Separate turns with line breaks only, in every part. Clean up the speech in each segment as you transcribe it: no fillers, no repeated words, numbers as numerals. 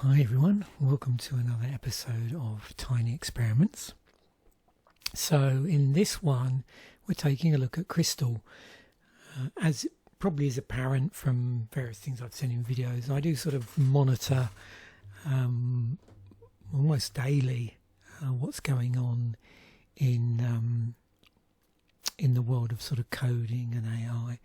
Hi everyone, welcome to another episode of Tiny Experiments. So in this one we're taking a look at crystal. As probably is apparent from various things I've seen in videos, I do sort of monitor almost daily what's going on in the world of sort of coding and AI,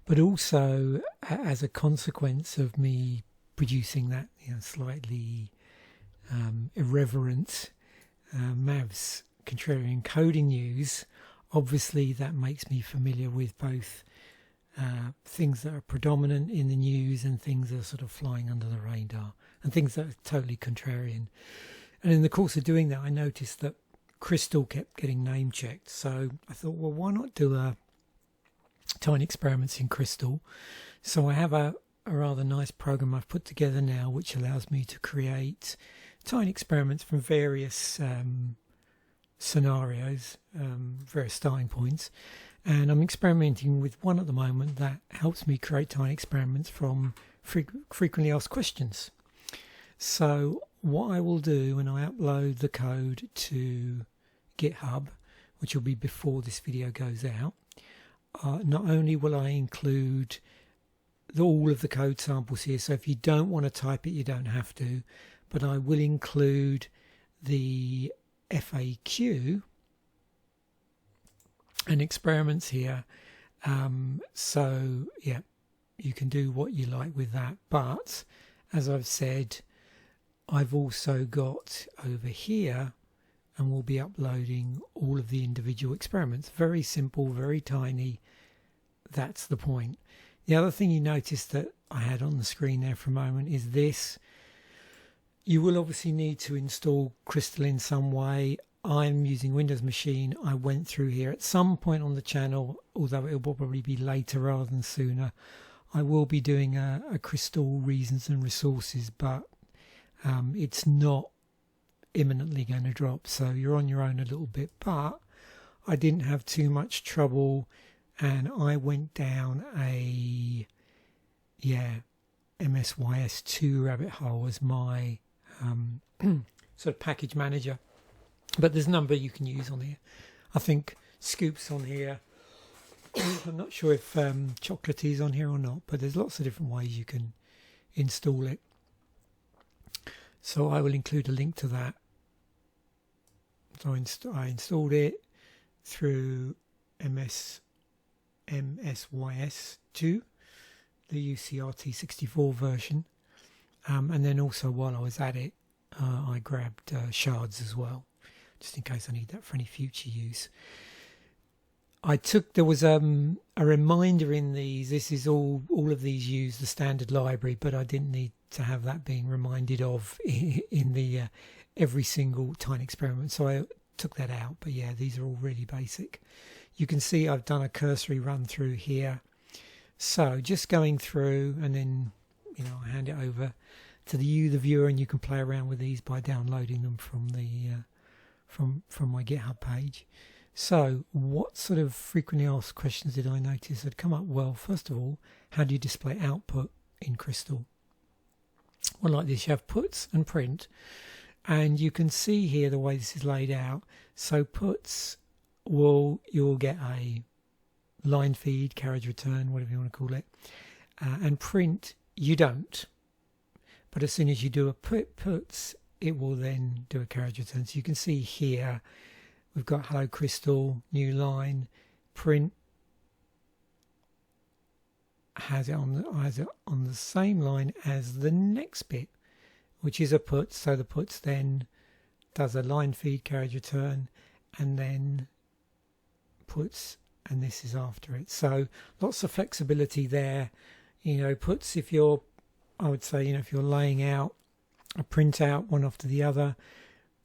but also as a consequence of me producing that slightly irreverent Mavs contrarian coding news. Obviously that makes me familiar with both things that are predominant in the news and things that are sort of flying under the radar and things that are totally contrarian. And in the course of doing that, I noticed that crystal kept getting name checked, so I thought, well, why not do a Tiny Experiments in crystal? So I have a rather nice program I've put together now, which allows me to create tiny experiments from various scenarios, various starting points, and I'm experimenting with one at the moment that helps me create tiny experiments from frequently asked questions. So what I will do when I upload the code to Github, which will be before this video goes out, not only will I include all of the code samples here, so if you don't want to type it you don't have to, but I will include the FAQ and experiments here, so yeah, you can do what you like with that. But as I've said, I've also got over here, and we'll be uploading all of the individual experiments. Very simple, very tiny, that's the point. The other thing you notice that I had on the screen there for a moment is this. You will obviously need to install Crystal in some way. I'm using Windows machine. I went through here at some point on the channel, although it will probably be later rather than sooner. I will be doing a Crystal reasons and resources, but it's not imminently going to drop, so you're on your own a little bit. But I didn't have too much trouble, and I went down a MSYS2 rabbit hole as my sort of package manager. But there's a number you can use on here. I think Scoop's on here. I'm not sure if Chocolate's on here or not, but there's lots of different ways you can install it. So I will include a link to that. So I installed it through MSYS2, the UCRT64 version, and then also while I was at it, I grabbed shards as well, just in case I need that for any future use. There was a reminder in these. This is all of these use the standard library, but I didn't need to have that being reminded of in the every single tiny experiment, so I took that out. But yeah, these are all really basic. You can see I've done a cursory run through here. So just going through, and then I hand it over to the viewer, and you can play around with these by downloading them from the from my GitHub page. So what sort of frequently asked questions did I notice had come up? Well, first of all, how do you display output in Crystal? Well, like this, you have puts and print, and you can see here the way this is laid out. So puts, you'll get a line feed, carriage return, whatever you want to call it, and print you don't. But as soon as you do a puts, it will then do a carriage return. So you can see here we've got hello Crystal, new line. Print has it on the same line as the next bit, which is a put. So the puts then does a line feed, carriage return, and then puts, and this is after it. So lots of flexibility there. Puts, if you're laying out a printout one after the other.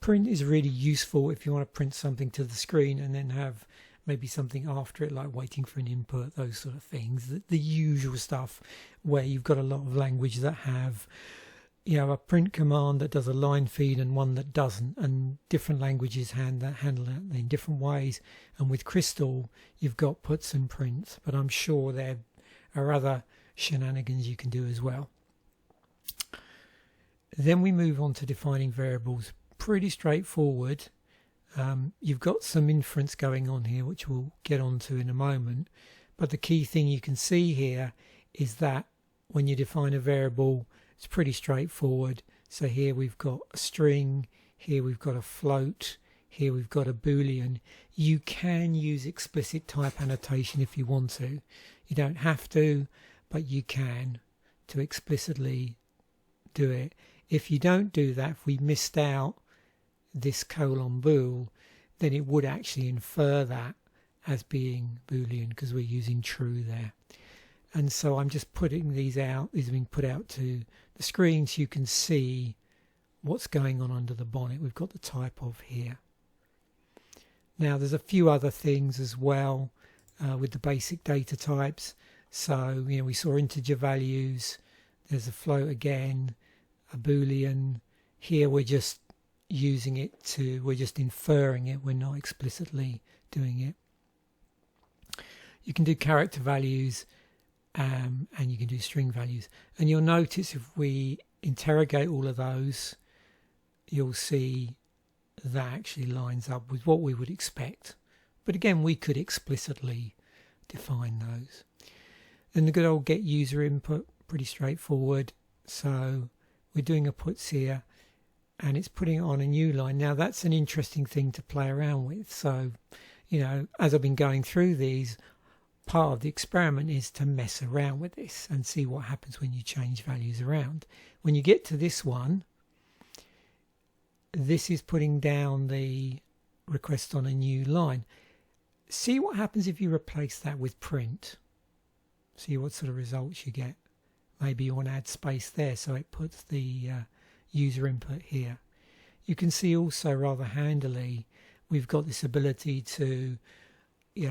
Print is really useful if you want to print something to the screen and then have maybe something after it, like waiting for an input, those sort of things. The usual stuff where you've got a lot of language that have a print command that does a line feed and one that doesn't, and different languages handle it in different ways. And with Crystal you've got puts and prints, but I'm sure there are other shenanigans you can do as well. Then we move on to defining variables. Pretty straightforward. You've got some inference going on here, which we'll get onto in a moment. But the key thing you can see here is that when you define a variable, it's pretty straightforward. So here we've got a string, here we've got a float, here we've got a boolean. You can use explicit type annotation if you want to. You don't have to, but you can to explicitly do it. If you don't do that, if we missed out this colon bool, then it would actually infer that as being boolean because we're using true there. And so I'm just putting these out. These are being put out to the screen so you can see what's going on under the bonnet. We've got the type of here. Now there's a few other things as well with the basic data types. So we saw integer values. There's a float again, a boolean. Here we're just using it we're just inferring it. We're not explicitly doing it. You can do character values. And you can do string values, and you'll notice if we interrogate all of those, you'll see that actually lines up with what we would expect. But again, we could explicitly define those. Then the good old get user input, pretty straightforward. So we're doing a puts here and it's putting it on a new line. Now that's an interesting thing to play around with. So as I've been going through these, part of the experiment is to mess around with this and see what happens when you change values around. When you get to this one, this is putting down the request on a new line. See what happens if you replace that with print. See what sort of results you get. Maybe you want to add space there so it puts the user input here. You can see also rather handily we've got this ability to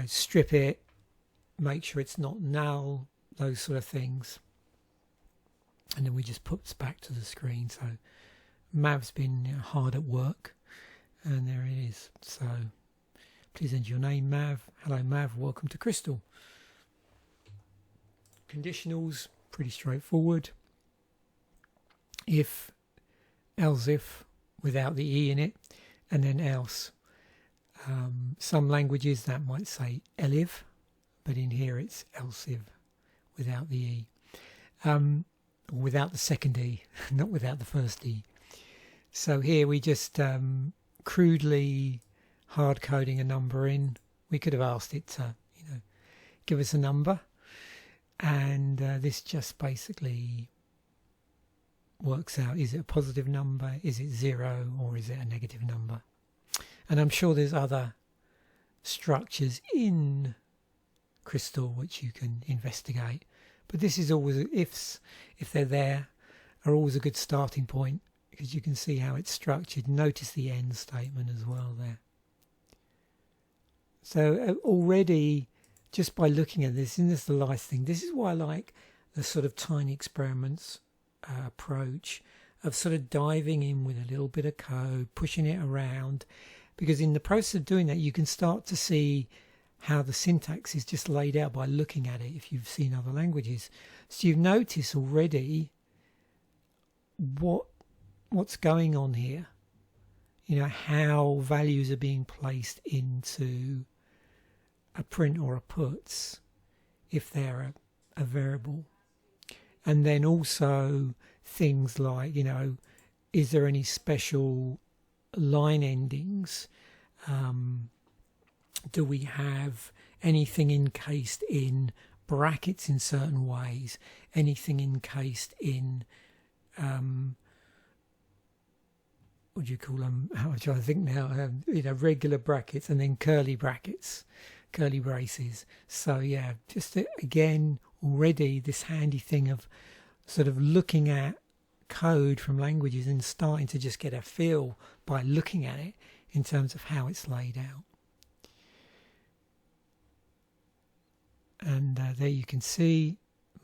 strip it, make sure it's not null, those sort of things, and then we just puts back to the screen. So Mav's been hard at work, and there it is. So please enter your name, Mav. Hello Mav, welcome to Crystal. Conditionals, pretty straightforward. If, else if, without the E in it, and then else. Some languages that might say elif, but in here it's else if without the E. Without the second E, not without the first E. So here we just crudely hard coding a number in. We could have asked it to give us a number, and this just basically works out, is it a positive number, is it 0, or is it a negative number? And I'm sure there's other structures in Crystal which you can investigate, but this is always, ifs, if they're there, are always a good starting point because you can see how it's structured. Notice the end statement as well there. So already, just by looking at this, and this is the last thing, this is why I like the sort of tiny experiments approach of sort of diving in with a little bit of code, pushing it around, because in the process of doing that you can start to see how the syntax is just laid out by looking at it if you've seen other languages. So you've noticed already what's going on here, how values are being placed into a print or a puts if they're a variable. And then also things like, is there any special line endings? Do we have anything encased in brackets in certain ways? Anything encased in, what do you call them? I'm trying to think now. Regular brackets and then curly brackets, curly braces. So yeah, just again, already this handy thing of sort of looking at code from languages and starting to just get a feel by looking at it in terms of how it's laid out. And there you can see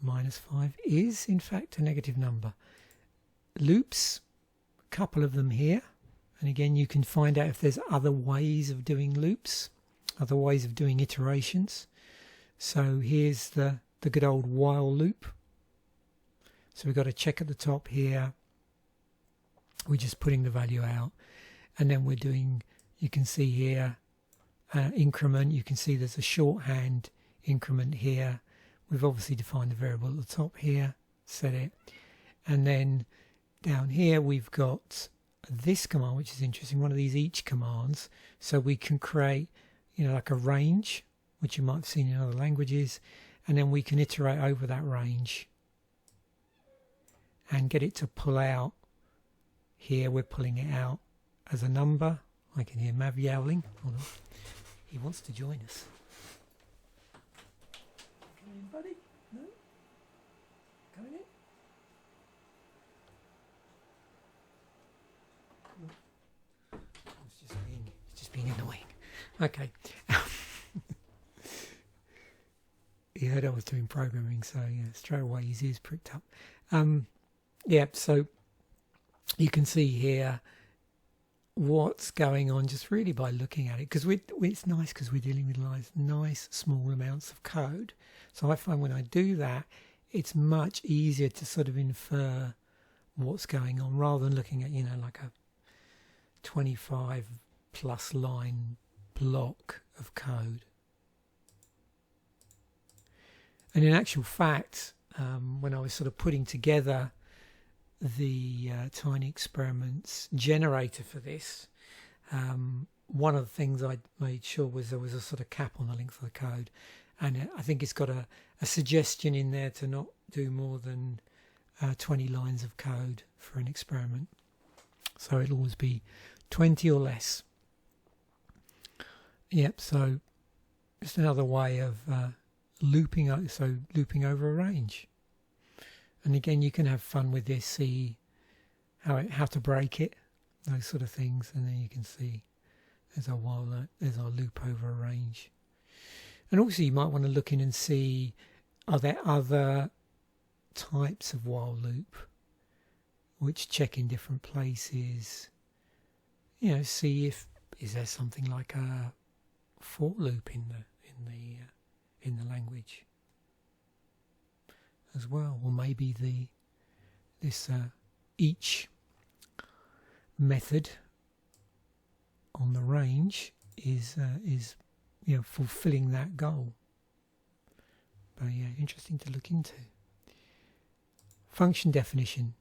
-5 is in fact a negative number. Loops, a couple of them here, and again you can find out if there's other ways of doing loops, other ways of doing iterations. So here's the good old while loop. So we've got a check at the top here, we're just putting the value out, and then we're doing, you can see here, increment. You can see there's a shorthand increment here. We've obviously defined the variable at the top here, set it, and then down here we've got this command, which is interesting, one of these each commands. So we can create, you know, like a range, which you might have seen in other languages, and then we can iterate over that range and get it to pull out. Here we're pulling it out as a number. I can hear Mav yowling. Hold on. He wants to join us. Come in, buddy. No? Coming in? It's just being annoying. Okay. He heard I was doing programming, so yeah, straight away his ears pricked up. Yeah, so you can see here what's going on just really by looking at it, because it's nice because we're dealing with nice small amounts of code. So I find when I do that, it's much easier to sort of infer what's going on rather than looking at, you know, like a 25 plus line block of code. And in actual fact, when I was sort of putting together the Tiny Experiments generator for this, one of the things I made sure was there was a sort of cap on the length of the code, and I think it's got a suggestion in there to not do more than 20 lines of code for an experiment. So it'll always be 20 or less. Yep, so just another way of looping over a range. And again, you can have fun with this, see how to break it, those sort of things, and then you can see there's our loop over a range. And also you might want to look in and see, are there other types of while loop which check in different places, you know, see if is there something like a for loop in the language as well, or maybe this each method on the range is you know, fulfilling that goal. But yeah, interesting to look into. Function definition,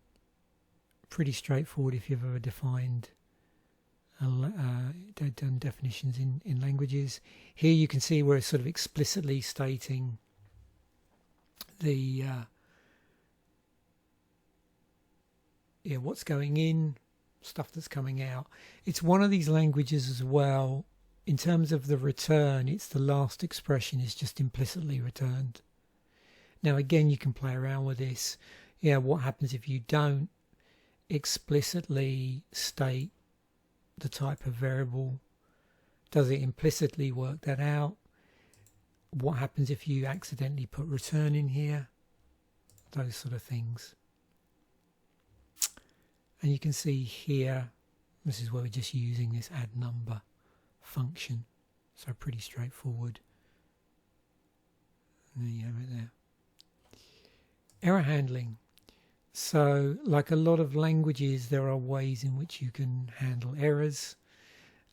pretty straightforward if you've ever defined done definitions in languages. Here you can see where it's sort of explicitly stating the what's going in, stuff that's coming out. It's one of these languages as well, in terms of the return, it's the last expression is just implicitly returned. Now again, you can play around with this. Yeah, what happens if you don't explicitly state the type of variable? Does it implicitly work that out? What happens if you accidentally put return in here? Those sort of things. And you can see here, this is where we're just using this add number function. So pretty straightforward. And there you have it there. Error handling. So like a lot of languages, there are ways in which you can handle errors.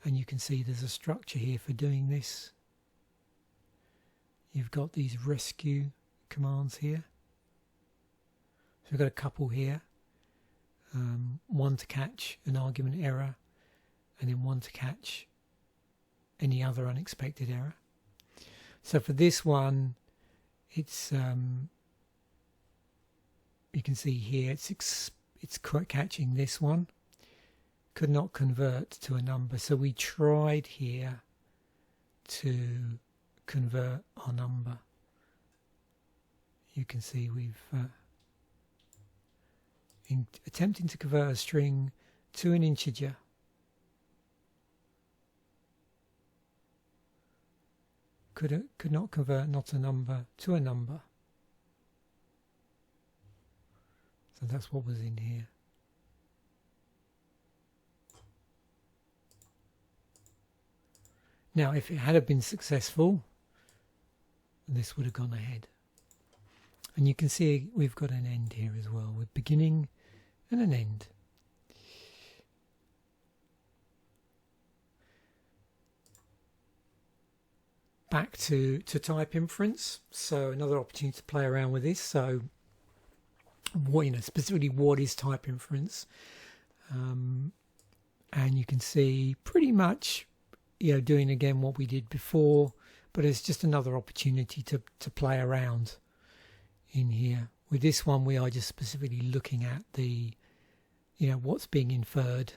And you can see there's a structure here for doing this. You've got these rescue commands here. So we've got a couple here. One to catch an argument error, and then one to catch any other unexpected error. So for this one, it's you can see here it's catching this one. Could not convert to a number, so we tried here to convert our number. You can see we've in attempting to convert a string to an integer, could not convert not a number to a number. So that's what was in here. Now if it had been successful, this would have gone ahead. And you can see we've got an end here as well, with beginning and an end. back to type inference. So another opportunity to play around with this. So what, specifically what is type inference? And you can see pretty much, doing again what we did before, but it's just another opportunity to play around in here. With this one, we are just specifically looking at the, what's being inferred.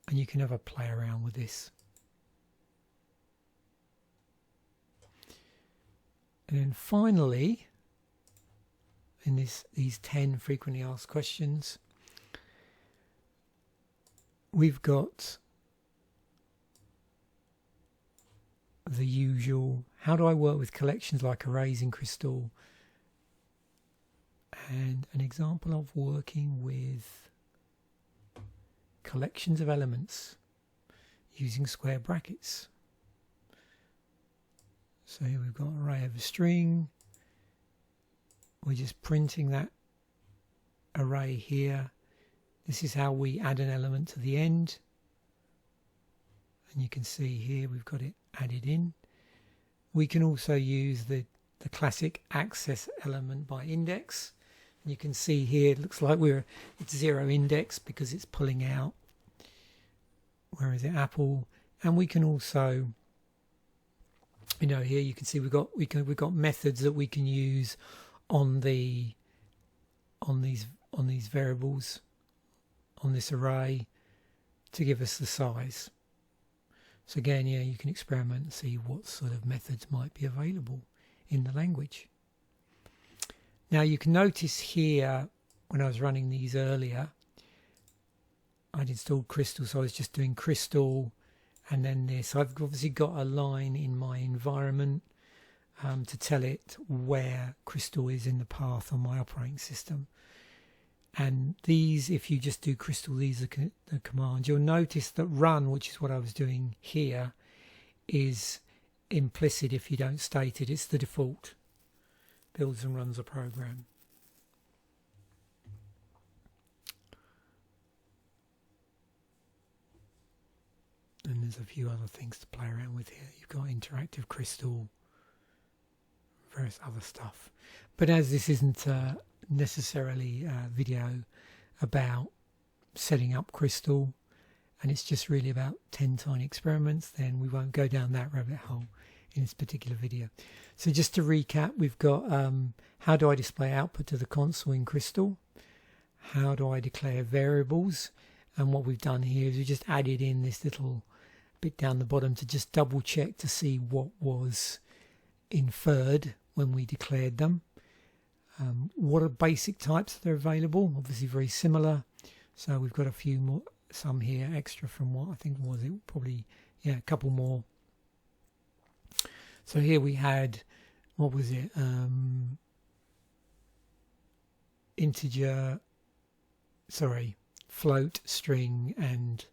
And you can have a play around with this. And then finally, in these 10 frequently asked questions, we've got the usual, how do I work with collections like arrays in Crystal? And an example of working with collections of elements using square brackets. So here we've got array of a string. We're just printing that array here. This is how we add an element to the end. And you can see here we've got it added in. We can also use the classic access element by index. And you can see here it looks like it's 0 index because it's pulling out. Where is it? Apple. And we can also, here you can see we've got methods that we can use on these variables, on this array, to give us the size. So again, you can experiment and see what sort of methods might be available in the language. Now you can notice here, when I was running these earlier, I'd installed Crystal, so I was just doing Crystal and then this. I've obviously got a line in my environment to tell it where Crystal is in the path on my operating system. And these, if you just do Crystal, these are the commands. You'll notice that run, which is what I was doing here, is implicit if you don't state it. It's the default. Builds and runs a program. And there's a few other things to play around with here. You've got interactive Crystal, various other stuff. But as this isn't necessarily a video about setting up Crystal, and it's just really about 10 tiny experiments, then we won't go down that rabbit hole in this particular video. So just to recap, we've got how do I display output to the console in Crystal? How do I declare variables? And what we've done here is we just added in this little bit down the bottom to just double check to see what was inferred when we declared them. What are basic types that are available? Obviously very similar. So we've got a few more, some here extra from what I think was it, probably, a couple more. So here we had, what was it? Float, string, and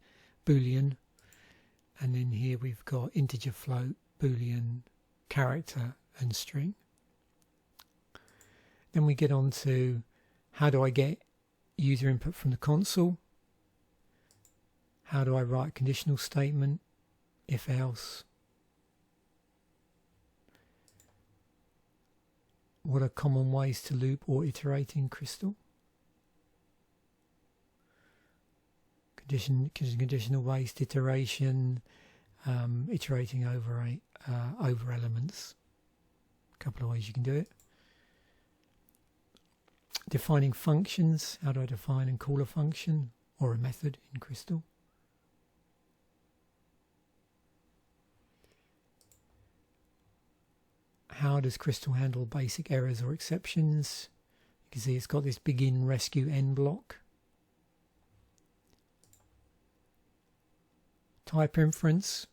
Boolean. And then here we've got integer, float, Boolean, character, and string. Then we get on to how do I get user input from the console? How do I write a conditional statement? If else. What are common ways to loop or iterate in Crystal? Conditional based iteration, iterating over elements. A couple of ways you can do it. Defining functions. How do I define and call a function or a method in Crystal? How does Crystal handle basic errors or exceptions? You can see it's got this begin, rescue, end block. Type inference,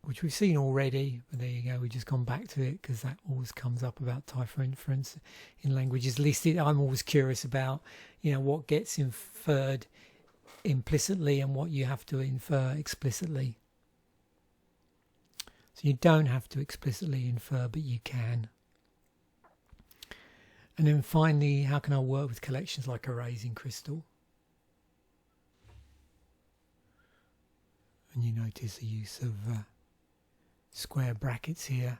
which we've seen already, but there you go, we've just gone back to it because that always comes up about type inference in languages. At least I'm always curious about, what gets inferred implicitly and what you have to infer explicitly. So you don't have to explicitly infer, but you can. And then finally, how can I work with collections like arrays in Crystal? And you notice the use of square brackets here.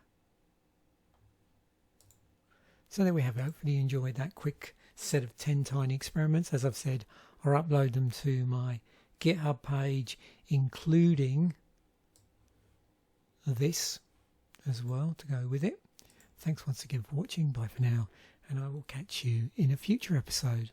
So there we have it. Hopefully you enjoyed that quick set of 10 tiny experiments. As I've said, I'll upload them to my GitHub page, including this as well to go with it. Thanks once again for watching. Bye for now, and I will catch you in a future episode.